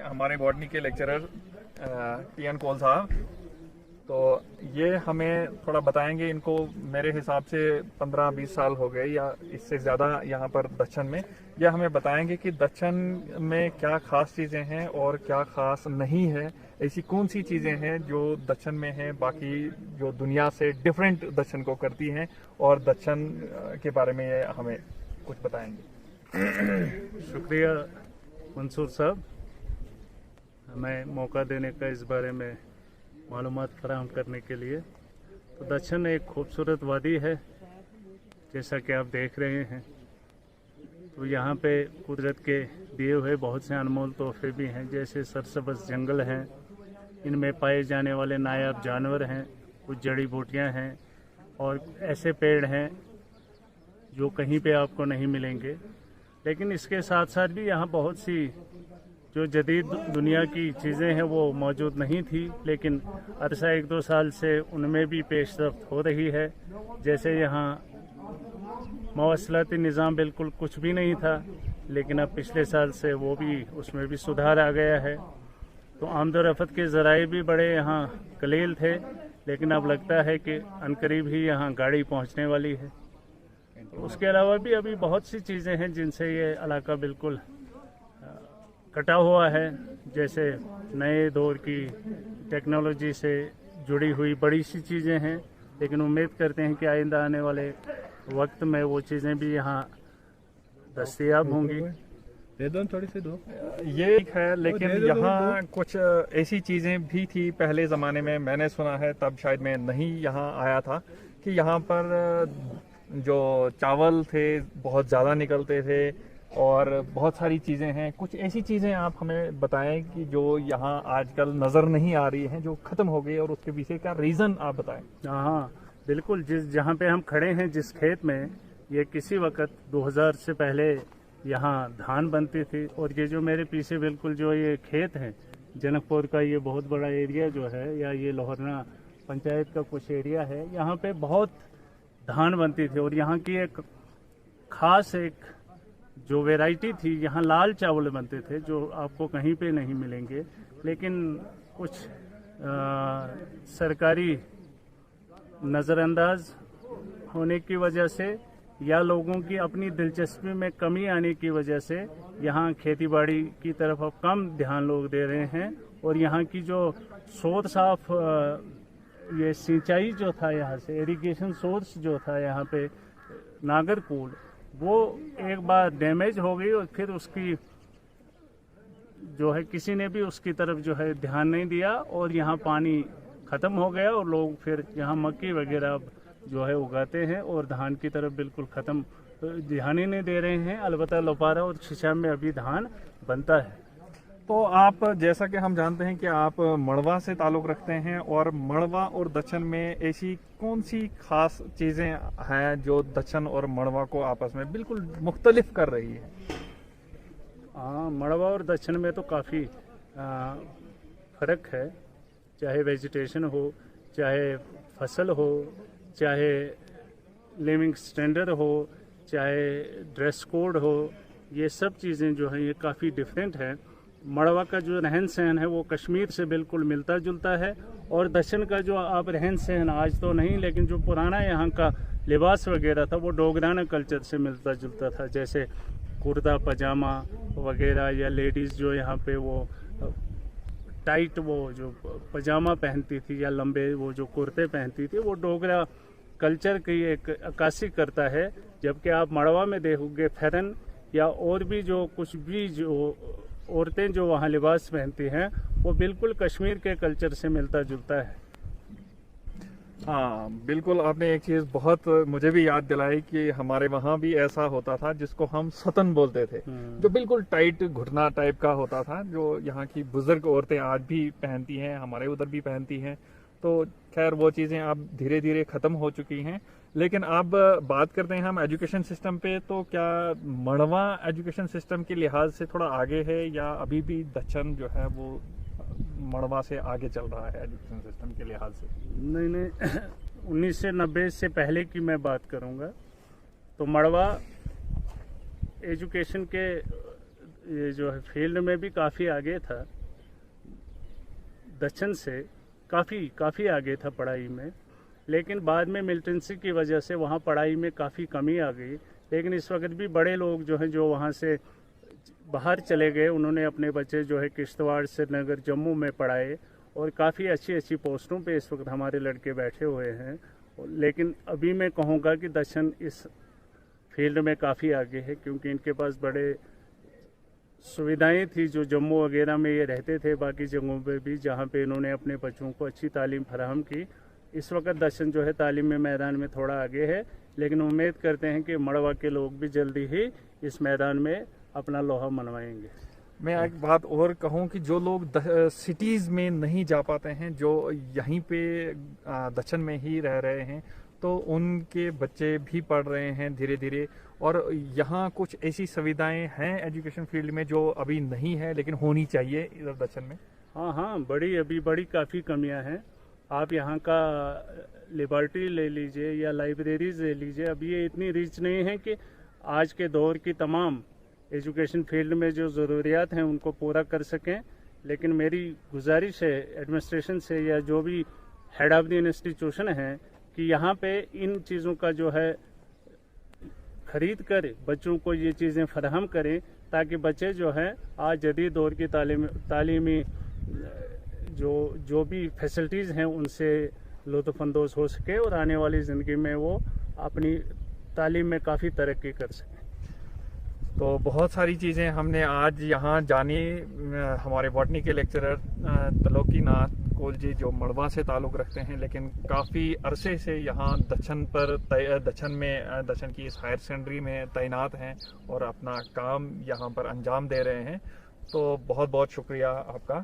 हमारे बॉटनी के lecturer TN. कोल साहब। तो ये हमें थोड़ा बताएंगे। इनको मेरे हिसाब से 15-20 साल हो गए या इससे ज़्यादा यहाँ पर दक्षिण में। ये हमें बताएंगे कि दक्षिण में क्या ख़ास चीज़ें हैं और क्या ख़ास नहीं है। ऐसी कौन सी चीज़ें हैं जो दक्षिण में हैं, बाकी जो दुनिया से डिफरेंट दक्षिण को करती हैं, और दक्षिण के बारे में ये हमें कुछ बताएंगे। शुक्रिया मंसूर साहब, हमें मौका देने का इस बारे में मालूमात फराहम करने के लिए। तो दक्षिण एक खूबसूरत वादी है, जैसा कि आप देख रहे हैं। तो यहाँ पे कुदरत के दिए हुए बहुत से अनमोल तोहफे भी हैं, जैसे सरसब्ज़ जंगल हैं, इनमें पाए जाने वाले नायाब जानवर हैं, कुछ जड़ी बूटियाँ हैं और ऐसे पेड़ हैं जो कहीं पे आपको नहीं मिलेंगे। लेकिन इसके साथ साथ भी यहाँ बहुत सी जो जदीद दुनिया की चीज़ें हैं वो मौजूद नहीं थी, लेकिन अरसा 1-2 साल से उनमें भी पेशरफ्त हो रही है। जैसे यहाँ मवासलाती निज़ाम बिल्कुल कुछ भी नहीं था, लेकिन अब पिछले साल से वो भी उसमें भी सुधार आ गया है। तो आमदोरफ़त के ज़राए भी बड़े यहाँ कलील थे, लेकिन अब लगता है कि अनकरीब ही यहाँ गाड़ी पहुँचने वाली है। उसके अलावा भी अभी बहुत सी चीज़ें हैं जिनसे ये इलाका बिल्कुल कटा हुआ है, जैसे नए दौर की टेक्नोलॉजी से जुड़ी हुई बड़ी सी चीज़ें हैं। लेकिन उम्मीद करते हैं कि आइंदा आने वाले वक्त में वो चीज़ें भी यहाँ दस्तयाब होंगी। थोड़ी सी दो ये है। लेकिन यहाँ कुछ ऐसी चीज़ें भी थी पहले ज़माने में, मैंने सुना है, तब शायद मैं नहीं यहाँ आया था, कि यहाँ पर जो चावल थे बहुत ज़्यादा निकलते थे और बहुत सारी चीज़ें हैं। कुछ ऐसी चीज़ें आप हमें बताएं कि जो यहाँ आजकल नज़र नहीं आ रही हैं, जो ख़त्म हो गई, और उसके पीछे का रीज़न आप बताएं। हाँ बिल्कुल, जहाँ पे हम खड़े हैं, जिस खेत में, ये किसी वक्त 2000 से पहले यहाँ धान बनती थी। और ये जो मेरे पीछे बिल्कुल जो ये खेत है जनकपुर का, ये बहुत बड़ा एरिया जो है, या ये लोहरना पंचायत का कुछ एरिया है, यहाँ पे बहुत धान बनती थी। और यहाँ की एक ख़ास एक जो वैरायटी थी, यहाँ लाल चावल बनते थे जो आपको कहीं पे नहीं मिलेंगे। लेकिन कुछ सरकारी नज़रअंदाज होने की वजह से या लोगों की अपनी दिलचस्पी में कमी आने की वजह से यहाँ खेतीबाड़ी की तरफ अब कम ध्यान लोग दे रहे हैं। और यहाँ की जो सोर्स ऑफ ये सिंचाई जो था, यहाँ से इरिगेशन सोर्स जो था यहाँ पे नागरकोल, वो एक बार डैमेज हो गई और फिर उसकी जो है किसी ने भी उसकी तरफ जो है ध्यान नहीं दिया और यहाँ पानी ख़त्म हो गया और लोग फिर यहाँ मक्की वगैरह जो है उगाते हैं और धान की तरफ बिल्कुल ख़त्म ध्यान ही नहीं दे रहे हैं। अलबत्ता लोपारा और शिशाम में अभी धान बनता है। तो आप, जैसा कि हम जानते हैं कि आप मड़वा से ताल्लुक़ रखते हैं, और मड़वा और दक्षिण में ऐसी कौन सी ख़ास चीज़ें हैं जो दक्षिण और मड़वा को आपस में बिल्कुल मुख्तलिफ कर रही है? हाँ, मड़वा और दक्षिण में तो काफ़ी फ़र्क है, चाहे वेजिटेशन हो, चाहे फसल हो, चाहे लिविंग स्टैंडर्ड हो, चाहे ड्रेस कोड हो, ये सब चीज़ें जो हैं ये काफ़ी डिफरेंट है। मड़वा का जो रहन सहन है वो कश्मीर से बिल्कुल मिलता जुलता है, और दक्षिण का जो आप रहन सहन, आज तो नहीं लेकिन जो पुराना यहाँ का लिबास वगैरह था, वो डोगराना कल्चर से मिलता जुलता था। जैसे कुर्ता पजामा वगैरह, या लेडीज़ जो यहाँ पे वो टाइट वो जो पजामा पहनती थी या लंबे वो जो कुर्ते पहनती थी, वो डोगरा कल्चर की एक अक्कासी करता है। जबकि आप मड़वा में देखोगे फेरन या और भी जो कुछ भी जो औरतें जो वहाँ लिबास पहनती हैं, वो बिल्कुल कश्मीर के कल्चर से मिलता जुलता है। हाँ बिल्कुल, आपने एक चीज़ बहुत मुझे भी याद दिलाई कि हमारे वहाँ भी ऐसा होता था जिसको हम सतन बोलते थे, जो बिल्कुल टाइट घुटना टाइप का होता था, जो यहाँ की बुजुर्ग औरतें आज भी पहनती हैं, हमारे उधर भी पहनती हैं। तो खैर वो चीज़ें अब धीरे धीरे ख़त्म हो चुकी हैं। लेकिन अब बात करते हैं हम एजुकेशन सिस्टम पे, तो क्या मड़वा एजुकेशन सिस्टम के लिहाज से थोड़ा आगे है, या अभी भी दक्षिण जो है वो मड़वा से आगे चल रहा है एजुकेशन सिस्टम के लिहाज से? नहीं 1990 से पहले की मैं बात करूंगा तो मड़वा एजुकेशन के ये जो है फील्ड में भी काफ़ी आगे था। दक्षिण से काफ़ी आगे था पढ़ाई में, लेकिन बाद में मिलिटेंसी की वजह से वहाँ पढ़ाई में काफ़ी कमी आ गई। लेकिन इस वक्त भी बड़े लोग जो हैं जो वहाँ से बाहर चले गए, उन्होंने अपने बच्चे जो है किश्तवाड़, श्रीनगर, जम्मू में पढ़ाए और काफ़ी अच्छी पोस्टों पे इस वक्त हमारे लड़के बैठे हुए हैं। लेकिन अभी मैं कहूँगा कि दक्षिण इस फील्ड में काफ़ी आगे है, क्योंकि इनके पास बड़े सुविधाएं थी जो जम्मू वगैरह में ये रहते थे, बाकी जगहों पे भी जहाँ पे इन्होंने अपने बच्चों को अच्छी तालीम फराहम की। इस वक्त दक्षिण जो है तालीम में मैदान में थोड़ा आगे है, लेकिन उम्मीद करते हैं कि मड़वा के लोग भी जल्दी ही इस मैदान में अपना लोहा मनवाएंगे। मैं एक बात और कहूँ कि जो लोग सिटीज़ में नहीं जा पाते हैं, जो यहीं पे दक्षिण में ही रह रहे हैं, तो उनके बच्चे भी पढ़ रहे हैं धीरे धीरे। और यहाँ कुछ ऐसी सुविधाएं हैं एजुकेशन फील्ड में जो अभी नहीं है लेकिन होनी चाहिए इधर दक्षिण में। हाँ, बड़ी काफ़ी कमियां हैं। आप यहाँ का लिबर्टी ले लीजिए या लाइब्रेरीज ले लीजिए, अभी ये इतनी रिच नहीं है कि आज के दौर की तमाम एजुकेशन फील्ड में जो ज़रूरियात हैं उनको पूरा कर सकें। लेकिन मेरी गुजारिश है एडमिनिस्ट्रेशन से या जो भी हेड ऑफ द इंस्टीट्यूशन है कि यहाँ पे इन चीज़ों का जो है खरीद कर बच्चों को ये चीज़ें फराहम करें, ताकि बच्चे जो हैं आज जदीद दौर की तालीमी जो भी फैसिलिटीज़ हैं उनसे लुत्फ़अंदोज़ हो सके और आने वाली ज़िंदगी में वो अपनी तालीम में काफ़ी तरक्की कर सकें। तो बहुत सारी चीज़ें हमने आज यहाँ जानी। हमारे बॉटनी के लेक्चरर त्रिलोकीनाथ कोल जी जो मड़वा से ताल्लुक़ रखते हैं, लेकिन काफ़ी अरसे से यहाँ दक्षिण की इस हायर सेकेंडरी में तैनात हैं और अपना काम यहाँ पर अंजाम दे रहे हैं। तो बहुत बहुत शुक्रिया आपका।